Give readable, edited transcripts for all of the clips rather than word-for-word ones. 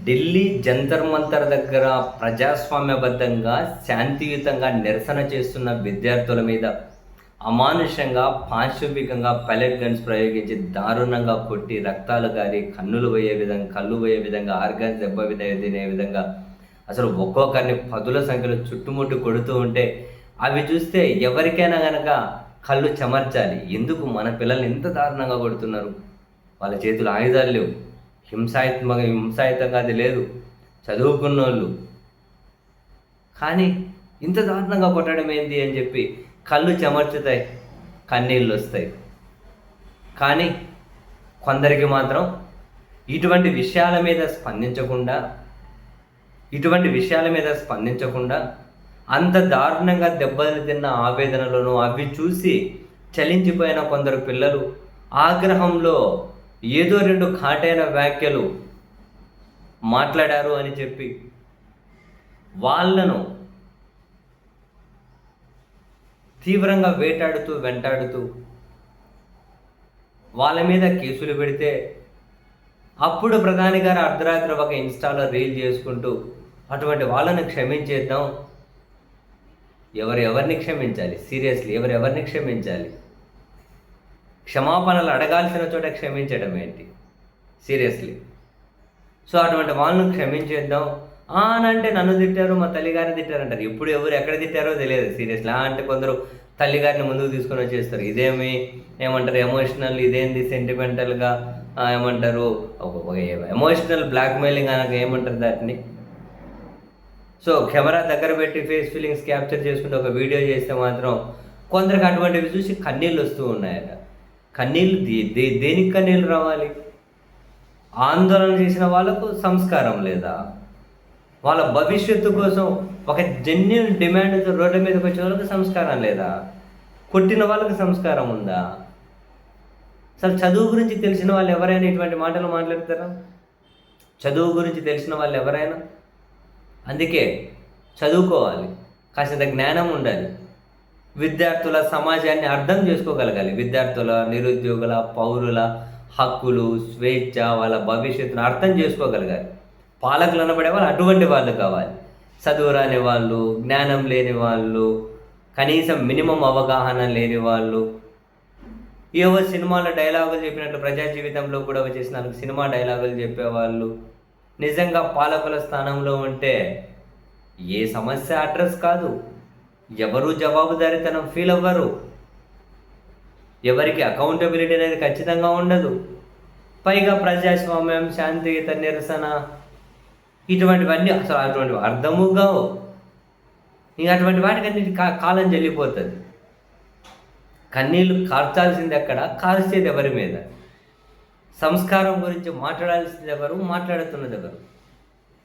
ఢిల్లీ జంతర్ మంతర్ దగ్గర ప్రజాస్వామ్యబద్ధంగా, శాంతియుతంగా నిరసన చేస్తున్న విద్యార్థుల మీద అమానుషంగా, పాశవికంగా పెల్లెట్ గన్స్ ప్రయోగించి దారుణంగా కొట్టి, రక్తాలు గారి, కళ్ళు పోయే విధంగా, ఆర్గాన్స్ తినే విధంగా అసలు ఒక్కొక్కరిని పదుల సంఖ్యలో చుట్టుముట్టు కొడుతూ ఉంటే, అవి చూస్తే ఎవరికైనా గనక కళ్ళు చెమర్చాలి. ఎందుకు మన పిల్లల్ని ఇంత దారుణంగా కొడుతున్నారు? వాళ్ళ చేతులు ఆయుధాలు లేవు. హింసాయుతంగా అది లేదు. చదువుకున్నోళ్ళు. కానీ ఇంత దారుణంగా కొట్టడం ఏంది అని చెప్పి కళ్ళు చెమర్చుతాయి, కన్నీళ్ళు వస్తాయి. కానీ కొందరికి మాత్రం ఇటువంటి విషయాల మీద స్పందించకుండా అంత దారుణంగా దెబ్బలు తిన్న ఆవేదనలను అవి చూసి చలించిపోయిన కొందరు పిల్లలు ఆగ్రహంలో ఏదో రెండు ఘాటైన వ్యాఖ్యలు మాట్లాడారు అని చెప్పి వాళ్ళను తీవ్రంగా వెంటాడుతూ వాళ్ళ మీద కేసులు పెడితే, అప్పుడు ప్రధాని గారు అర్ధరాత్రి ఒక ఇన్స్టాలో రీల్ చేసుకుంటూ అటువంటి వాళ్ళని క్షమించేద్దాం. ఎవరిని క్షమించాలి? సీరియస్లీ ఎవరిని క్షమించాలి? క్షమాపణలు అడగాల్సిన చోట క్షమించడం ఏంటి? సీరియస్లీ. సో అటువంటి వాళ్ళను క్షమించేద్దాం అని అంటే నన్ను తిట్టారు, మా తల్లిగారిని తిట్టారంటారు. ఇప్పుడు ఎవరు ఎక్కడ తిట్టారో తెలియదు. సీరియస్లీ అంటే కొందరు తల్లిగారిని ముందుకు తీసుకొని వచ్చేస్తారు. ఏమంటారు ఎమోషనల్, ఇదేంది సెంటిమెంటల్గా, ఏమంటారు ఎమోషనల్ బ్లాక్మెయిలింగ్ అనగా ఏమంటారు దాన్ని. సో కెమెరా దగ్గర పెట్టి ఫేస్ ఫీలింగ్స్ క్యాప్చర్ చేసుకుంటే ఒక వీడియో చేస్తే మాత్రం కొందరికి అటువంటివి చూసి కన్నీళ్ళు వస్తూ ఉన్నాయట. కన్నీళ్ళు దేనికి కన్నీళ్ళు రావాలి? ఆందోళన చేసిన వాళ్ళకు సంస్కారం లేదా? వాళ్ళ భవిష్యత్తు కోసం ఒక జెన్యున్ డిమాండ్తో రోడ్డు మీదకి వచ్చే వాళ్ళకి సంస్కారం లేదా? కొట్టిన వాళ్ళకి సంస్కారం ఉందా? అసలు చదువు గురించి తెలిసిన వాళ్ళు ఎవరైనా ఇటువంటి మాటలు మాట్లాడతారా? చదువు గురించి తెలిసిన వాళ్ళు ఎవరైనా? అందుకే చదువుకోవాలి, కాసింత జ్ఞానం ఉండాలి, విద్యార్థుల సమాజాన్ని అర్థం చేసుకోగలగాలి. విద్యార్థుల, నిరుద్యోగుల, పౌరుల హక్కులు, స్వేచ్ఛ, వాళ్ళ భవిష్యత్తును అర్థం చేసుకోగలగాలి. పాలకులు అనబడే వాళ్ళు అటువంటి వాళ్ళు కావాలి. చదువు రాని వాళ్ళు, జ్ఞానం లేని వాళ్ళు, కనీసం మినిమం అవగాహన లేని వాళ్ళు, ఏవో సినిమాలో డైలాగులు చెప్పినట్లు ప్రజా జీవితంలో కూడా వచ్చేసిన సినిమా డైలాగులు చెప్పేవాళ్ళు నిజంగా పాలకుల స్థానంలో ఉంటే ఏ సమస్య అడ్రస్ కాదు, ఎవరు జవాబుదారీతనం ఫీల్ అవ్వరు, ఎవరికి అకౌంటబిలిటీ అనేది ఖచ్చితంగా ఉండదు. పైగా ప్రజాస్వామ్యం, శాంతియుత నిరసన ఇటువంటివన్నీ అసలు అటువంటి అర్థము కావు. ఇంక అటువంటి వాటికన్నిటి కాలం చెల్లిపోతుంది. కన్నీళ్ళు కార్చాల్సింది ఎక్కడ, కార్చేది ఎవరి మీద? సంస్కారం గురించి మాట్లాడాల్సింది ఎవరు, మాట్లాడుతున్నది ఎవరు?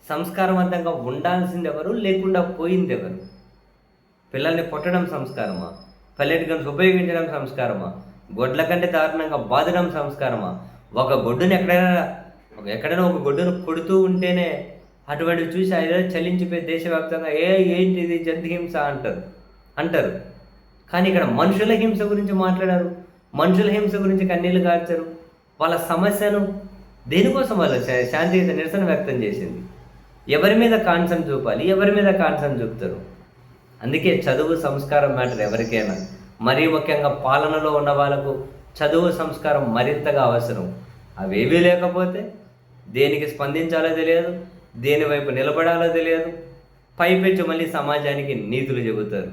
సంస్కారవంతంగా ఉండాల్సింది ఎవరు, లేకుండా పోయింది ఎవరు? పిల్లల్ని కొట్టడం సంస్కారమా? పెల్లెట్ గన్స్ ఉపయోగించడం సంస్కారమా? గొడ్ల కంటే దారుణంగా బాధడం సంస్కారమా? ఒక గొడ్డును ఎక్కడైనా ఒక గొడ్డును కొడుతూ ఉంటేనే అటువంటివి చూసి ఐదో చలించిపోయి దేశవ్యాప్తంగా ఏంటిది జంతు హింస అంటారు. కానీ ఇక్కడ మనుషుల హింస గురించి మాట్లాడారు, మనుషుల హింస గురించి కన్నీళ్లు కార్చారు. వాళ్ళ సమస్యను దేనికోసం వాళ్ళు శాంతియుత నిరసన వ్యక్తం చేసింది. ఎవరి మీద కాన్సర్న్ చూపాలి, ఎవరి మీద కాన్సర్న్ చూపుతారు? అందుకే చదువు సంస్కారం మ్యాటర్ ఎవరికైనా, మరీ ముఖ్యంగా పాలనలో ఉన్న వాళ్ళకు చదువు సంస్కారం మరింతగా అవసరం. అవేవీ లేకపోతే దేనికి స్పందించాలో తెలియదు, దేని వైపు నిలబడాలో తెలియదు, పైపెచ్చు మళ్ళీ సమాజానికి నీతులు చెబుతారు.